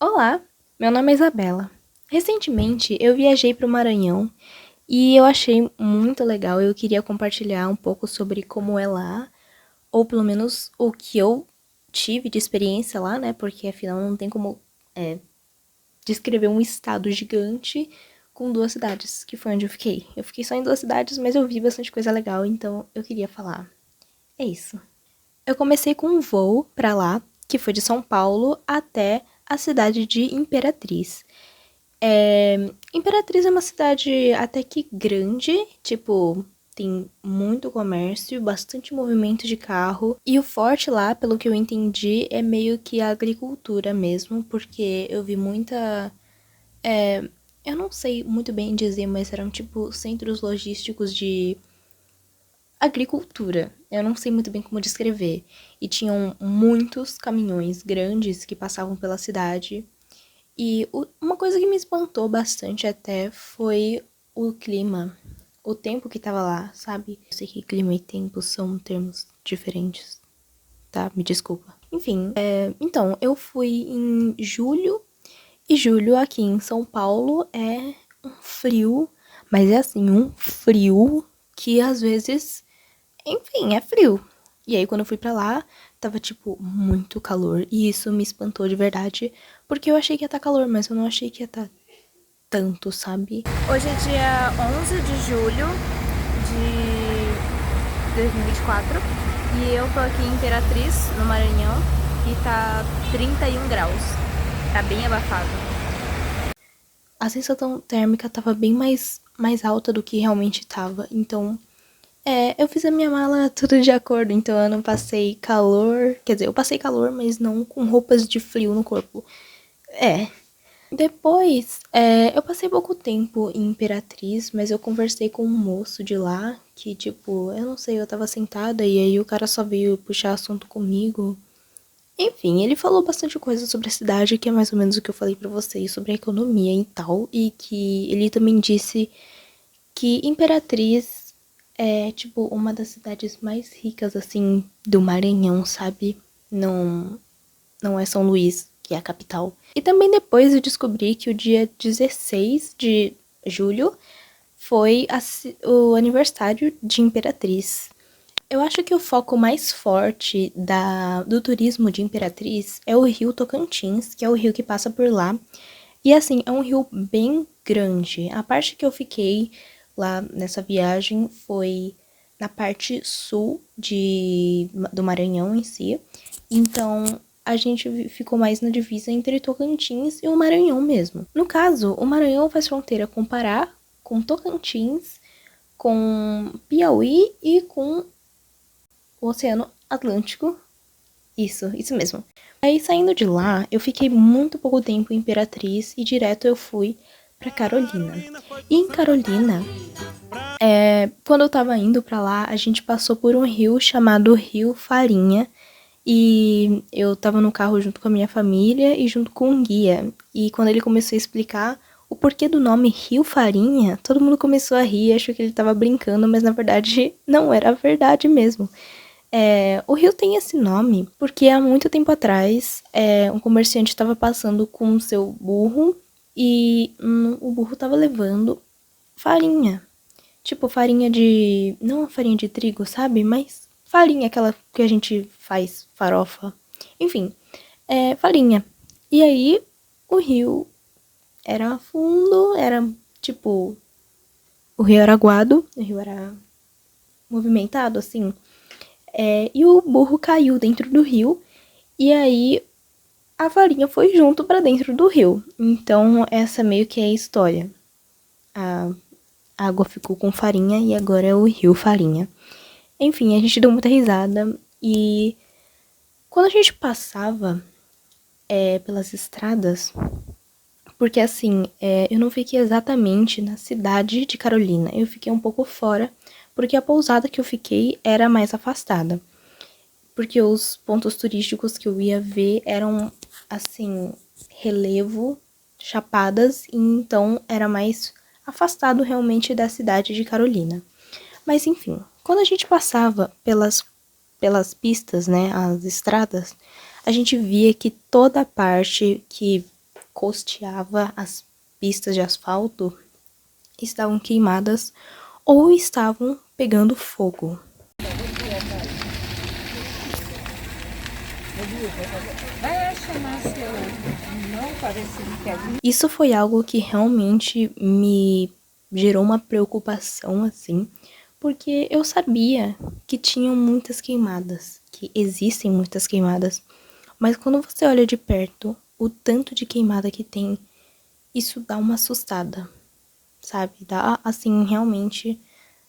Olá, meu nome é Isabela. Recentemente eu viajei para o Maranhão e eu achei muito legal. Eu queria compartilhar um pouco sobre como é lá, ou pelo menos o que eu tive de experiência lá, né? Porque afinal não tem como descrever um estado gigante com duas cidades, que foi onde eu fiquei. Eu fiquei só em duas cidades, mas eu vi bastante coisa legal, então eu queria falar. É isso. Eu comecei com um voo para lá, que foi de São Paulo até a cidade de Imperatriz. Imperatriz é uma cidade até que grande, tipo, tem muito comércio, bastante movimento de carro. E o forte lá, pelo que eu entendi, é meio que a agricultura mesmo, porque eu vi muita. Eu não sei muito bem dizer, mas eram tipo centros logísticos de agricultura. Eu não sei muito bem como descrever. E tinham muitos caminhões grandes que passavam pela cidade. E uma coisa que me espantou bastante até foi o clima, o tempo que tava lá, sabe? Eu sei que clima e tempo são termos diferentes, tá? Me desculpa. Enfim, então, eu fui em julho, e julho aqui em São Paulo é um frio, mas é assim, um frio que às vezes, enfim, é frio. E aí, quando eu fui pra lá, tava, tipo, muito calor. E isso me espantou de verdade. Porque eu achei que ia estar calor, mas eu não achei que ia estar tanto, sabe? Hoje é dia 11 de julho de 2024 e eu tô aqui em Imperatriz, no Maranhão, e tá 31 graus. Tá bem abafado. A sensação térmica tava bem mais alta do que realmente tava. Então, eu fiz a minha mala tudo de acordo. Então, eu não passei calor. Quer dizer, eu passei calor, mas não com roupas de frio no corpo. É, Depois, eu passei pouco tempo em Imperatriz, mas eu conversei com um moço de lá, que, tipo, eu não sei, eu tava sentada e aí o cara só veio puxar assunto comigo. Enfim, ele falou bastante coisa sobre a cidade, que é mais ou menos o que eu falei pra vocês, sobre a economia e tal, e que ele também disse que Imperatriz é, tipo, uma das cidades mais ricas, assim, do Maranhão, sabe? Não, não é São Luís, que é a capital. E também depois eu descobri que o dia 16 de julho foi o aniversário de Imperatriz. Eu acho que o foco mais forte do turismo de Imperatriz é o rio Tocantins, que é o rio que passa por lá. E assim, é um rio bem grande. A parte que eu fiquei lá nessa viagem foi na parte sul do Maranhão em si. Então, a gente ficou mais na divisa entre Tocantins e o Maranhão mesmo. No caso, o Maranhão faz fronteira com Pará, com Tocantins, com Piauí e com o Oceano Atlântico. Isso mesmo. Aí saindo de lá, eu fiquei muito pouco tempo em Imperatriz e direto eu fui pra Carolina. E em Carolina, quando eu tava indo pra lá, a gente passou por um rio chamado Rio Farinha. E eu tava no carro junto com a minha família e junto com um guia. E quando ele começou a explicar o porquê do nome Rio Farinha, todo mundo começou a rir, achou que ele tava brincando, mas na verdade não era verdade mesmo. O rio tem esse nome porque há muito tempo atrás um comerciante estava passando com o seu burro e o burro estava levando farinha. Tipo farinha de. Não a farinha de trigo, sabe? Mas farinha, aquela que a gente faz farofa. Enfim, farinha. E aí o rio era fundo, era tipo. O rio era aguado, o rio era movimentado assim. E o burro caiu dentro do rio. E aí a farinha foi junto para dentro do rio. Então, essa meio que é a história. A água ficou com farinha e agora é o rio Farinha. Enfim, a gente deu muita risada. E quando a gente passava pelas estradas, porque assim, eu não fiquei exatamente na cidade de Carolina, eu fiquei um pouco fora, porque a pousada que eu fiquei era mais afastada. Porque os pontos turísticos que eu ia ver eram, assim, relevo, chapadas, e então era mais afastado realmente da cidade de Carolina. Mas enfim, quando a gente passava pelas pistas, né, as estradas, a gente via que toda a parte que costeava as pistas de asfalto estavam queimadas ou estavam pegando fogo. Isso foi algo que realmente me gerou uma preocupação, assim, porque eu sabia que tinham muitas queimadas, que existem muitas queimadas, mas quando você olha de perto o tanto de queimada que tem, isso dá uma assustada, sabe? Dá, assim, realmente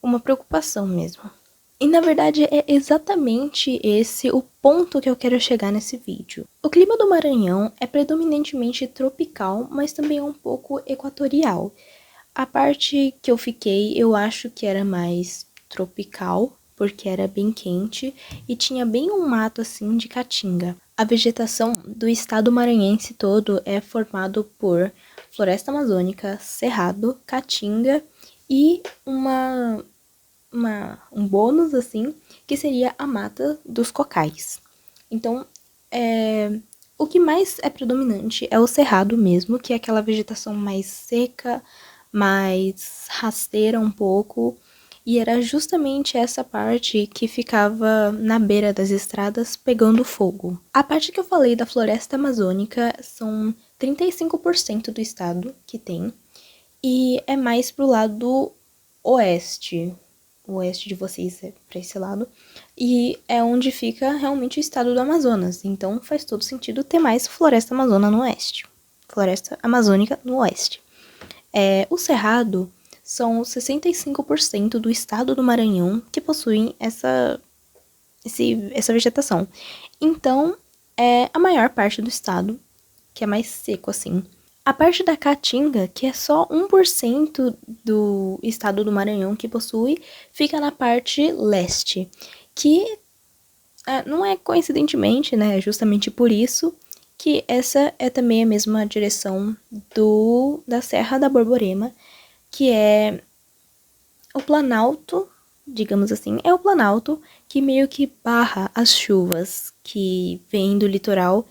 uma preocupação mesmo. E na verdade é exatamente esse o ponto que eu quero chegar nesse vídeo. O clima do Maranhão é predominantemente tropical, mas também é um pouco equatorial. A parte que eu fiquei, eu acho que era mais tropical, porque era bem quente e tinha bem um mato assim de caatinga. A vegetação do estado maranhense todo é formado por floresta amazônica, cerrado, caatinga e um bônus, assim, que seria a mata dos cocais. Então, o que mais é predominante é o cerrado mesmo, que é aquela vegetação mais seca, mais rasteira um pouco, e era justamente essa parte que ficava na beira das estradas pegando fogo. A parte que eu falei da floresta amazônica são 35% do estado que tem, e é mais pro lado oeste. O oeste de vocês é para esse lado, e é onde fica realmente o estado do Amazonas, então faz todo sentido ter mais floresta amazônica no oeste. Floresta amazônica no oeste. O Cerrado são 65% do estado do Maranhão que possuem essa vegetação. Então, é a maior parte do estado, que é mais seco assim. A parte da Caatinga, que é só 1% do estado do Maranhão que possui, fica na parte leste, que não é coincidentemente, né, justamente por isso, que essa é também a mesma direção da Serra da Borborema, que é o Planalto, digamos assim, é o Planalto que meio que barra as chuvas que vêm do litoral.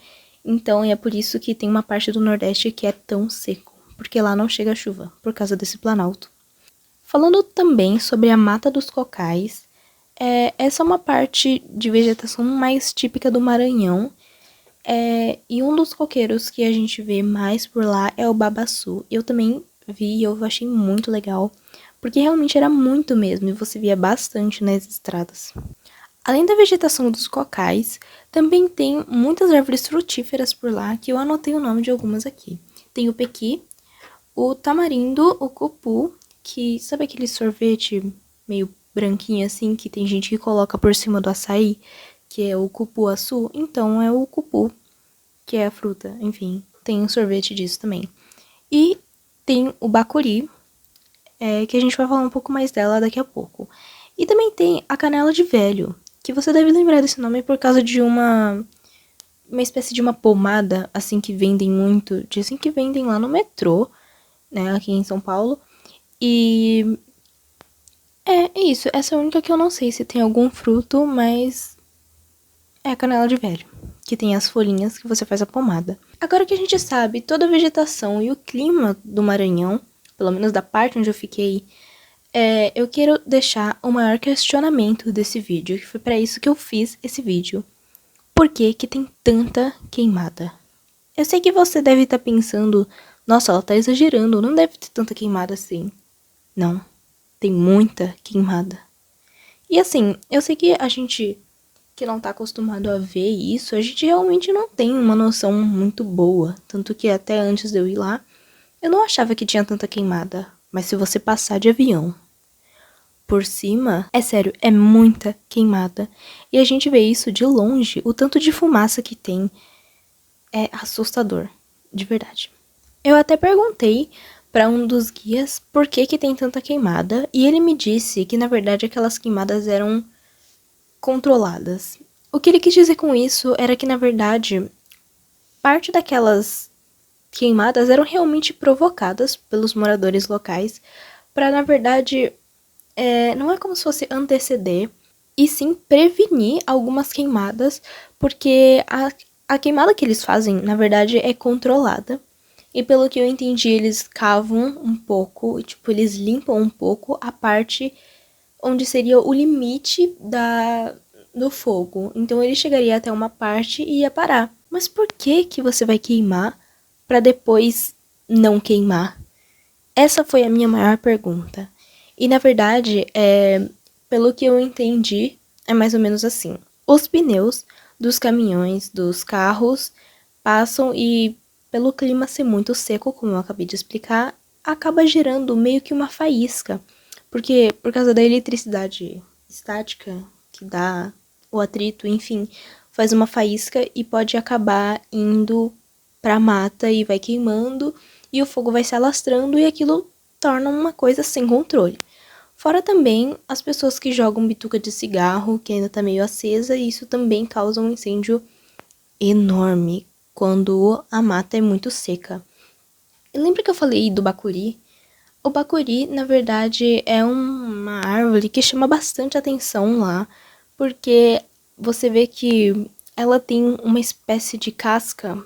Então, é por isso que tem uma parte do Nordeste que é tão seco, porque lá não chega chuva, por causa desse planalto. Falando também sobre a Mata dos Cocais, essa é uma parte de vegetação mais típica do Maranhão, e um dos coqueiros que a gente vê mais por lá é o babaçu. Eu também vi e eu achei muito legal, porque realmente era muito mesmo, e você via bastante nas estradas. Além da vegetação dos cocais, também tem muitas árvores frutíferas por lá, que eu anotei o nome de algumas aqui. Tem o pequi, o tamarindo, o cupu, que sabe aquele sorvete meio branquinho assim, que tem gente que coloca por cima do açaí, que é o cupuaçu? Então é o cupu, que é a fruta, enfim, tem um sorvete disso também. E tem o bacuri, que a gente vai falar um pouco mais dela daqui a pouco. E também tem a canela de velho, que você deve lembrar desse nome por causa de uma espécie de uma pomada, assim, que vendem muito. Dizem que vendem lá no metrô, né, aqui em São Paulo. E é isso. Essa é a única que eu não sei se tem algum fruto, mas é a canela de velho, que tem as folhinhas que você faz a pomada. Agora que a gente sabe toda a vegetação e o clima do Maranhão, pelo menos da parte onde eu fiquei, eu quero deixar o maior questionamento desse vídeo, que foi para isso que eu fiz esse vídeo. Por que que tem tanta queimada? Eu sei que você deve estar pensando, nossa, ela tá exagerando, não deve ter tanta queimada assim. Não, tem muita queimada. E assim, eu sei que a gente que não tá acostumado a ver isso, a gente realmente não tem uma noção muito boa. Tanto que até antes de eu ir lá, eu não achava que tinha tanta queimada. Mas se você passar de avião por cima, é sério, é muita queimada. E a gente vê isso de longe, o tanto de fumaça que tem é assustador, de verdade. Eu até perguntei para um dos guias por que tem tanta queimada, e ele me disse que na verdade aquelas queimadas eram controladas. O que ele quis dizer com isso era que na verdade parte daquelas queimadas eram realmente provocadas pelos moradores locais para, na verdade, não é como se fosse anteceder, e sim prevenir algumas queimadas, porque a queimada que eles fazem, na verdade, é controlada. E pelo que eu entendi, eles cavam um pouco, tipo, eles limpam um pouco a parte onde seria o limite do fogo. Então ele chegaria até uma parte e ia parar. Mas por que que você vai queimar para depois não queimar? Essa foi a minha maior pergunta. E na verdade, pelo que eu entendi, é mais ou menos assim. Os pneus dos caminhões, dos carros, passam e, pelo clima ser muito seco, como eu acabei de explicar, acaba gerando meio que uma faísca. Porque, por causa da eletricidade estática que dá o atrito, enfim, faz uma faísca e pode acabar indo pra mata e vai queimando e o fogo vai se alastrando e aquilo torna uma coisa sem controle. Fora também as pessoas que jogam bituca de cigarro, que ainda tá meio acesa, e isso também causa um incêndio enorme quando a mata é muito seca. E lembra que eu falei do bacuri? O bacuri, na verdade, é uma árvore que chama bastante atenção lá, porque você vê que ela tem uma espécie de casca,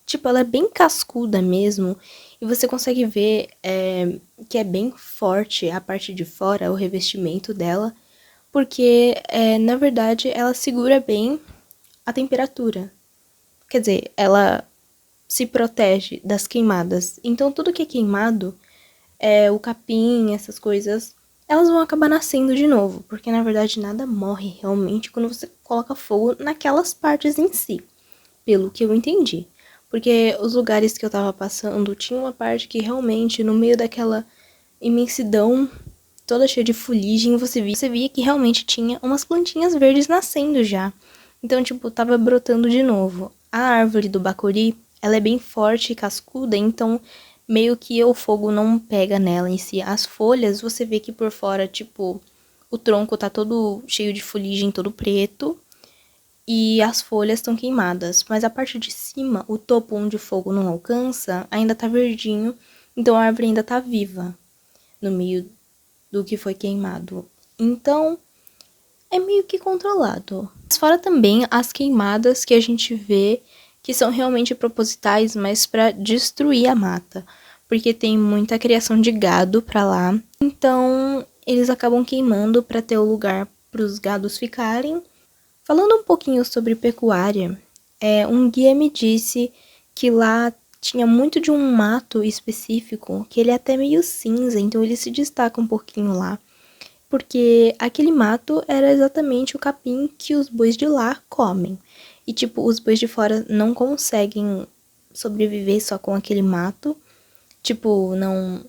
tipo, ela é bem cascuda mesmo, e você consegue ver que é bem forte a parte de fora, o revestimento dela, porque, na verdade, ela segura bem a temperatura. Quer dizer, ela se protege das queimadas. Então, tudo que é queimado, o capim, essas coisas, elas vão acabar nascendo de novo, porque na verdade nada morre realmente quando você coloca fogo naquelas partes em si, pelo que eu entendi. Porque os lugares que eu tava passando, tinha uma parte que realmente, no meio daquela imensidão, toda cheia de fuligem, você via que realmente tinha umas plantinhas verdes nascendo já. Então, tipo, tava brotando de novo. A árvore do bacuri, ela é bem forte e cascuda, então meio que o fogo não pega nela em si. As folhas, você vê que por fora, tipo, o tronco tá todo cheio de fuligem, todo preto, e as folhas estão queimadas. Mas a parte de cima, o topo onde o fogo não alcança, ainda tá verdinho, então a árvore ainda tá viva no meio do que foi queimado. Então, é meio que controlado. Mas fora também as queimadas que a gente vê que são realmente propositais, mas para destruir a mata, porque tem muita criação de gado para lá. Então, eles acabam queimando para ter o lugar para os gados ficarem. Falando um pouquinho sobre pecuária, um guia me disse que lá tinha muito de um mato específico, que ele é até meio cinza, então ele se destaca um pouquinho lá porque aquele mato era exatamente o capim que os bois de lá comem. E, tipo, os bois de fora não conseguem sobreviver só com aquele mato. Tipo, não.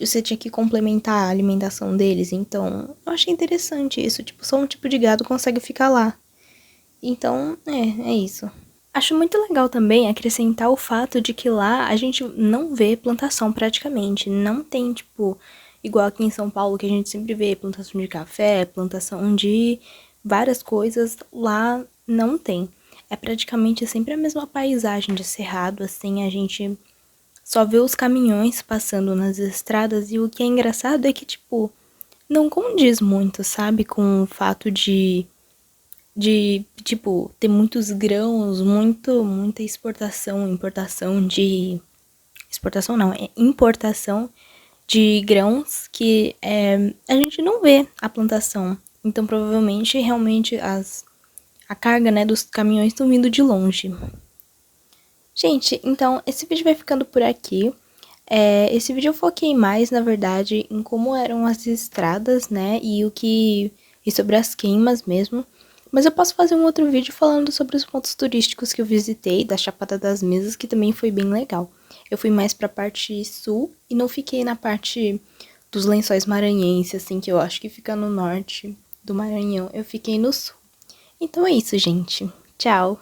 Você tinha que complementar a alimentação deles. Então, eu achei interessante isso. Tipo, só um tipo de gado consegue ficar lá. Então, é isso. Acho muito legal também acrescentar o fato de que lá a gente não vê plantação praticamente. Não tem, tipo, igual aqui em São Paulo, que a gente sempre vê plantação de café, plantação de várias coisas. Lá não tem. É praticamente sempre a mesma paisagem de cerrado, assim, a gente só vê os caminhões passando nas estradas. E o que é engraçado é que, tipo, não condiz muito, sabe, com o fato de tipo, ter muitos grãos, muita importação de... Exportação não, é importação de grãos que a gente não vê a plantação. Então, provavelmente, realmente, a carga, né, dos caminhões estão vindo de longe. Gente, então, esse vídeo vai ficando por aqui. Esse vídeo eu foquei mais, na verdade, em como eram as estradas, né, e sobre as queimas mesmo. Mas eu posso fazer um outro vídeo falando sobre os pontos turísticos que eu visitei, da Chapada das Mesas, que também foi bem legal. Eu fui mais pra parte sul e não fiquei na parte dos Lençóis Maranhenses, assim, que eu acho que fica no norte do Maranhão. Eu fiquei no sul. Então é isso, gente. Tchau!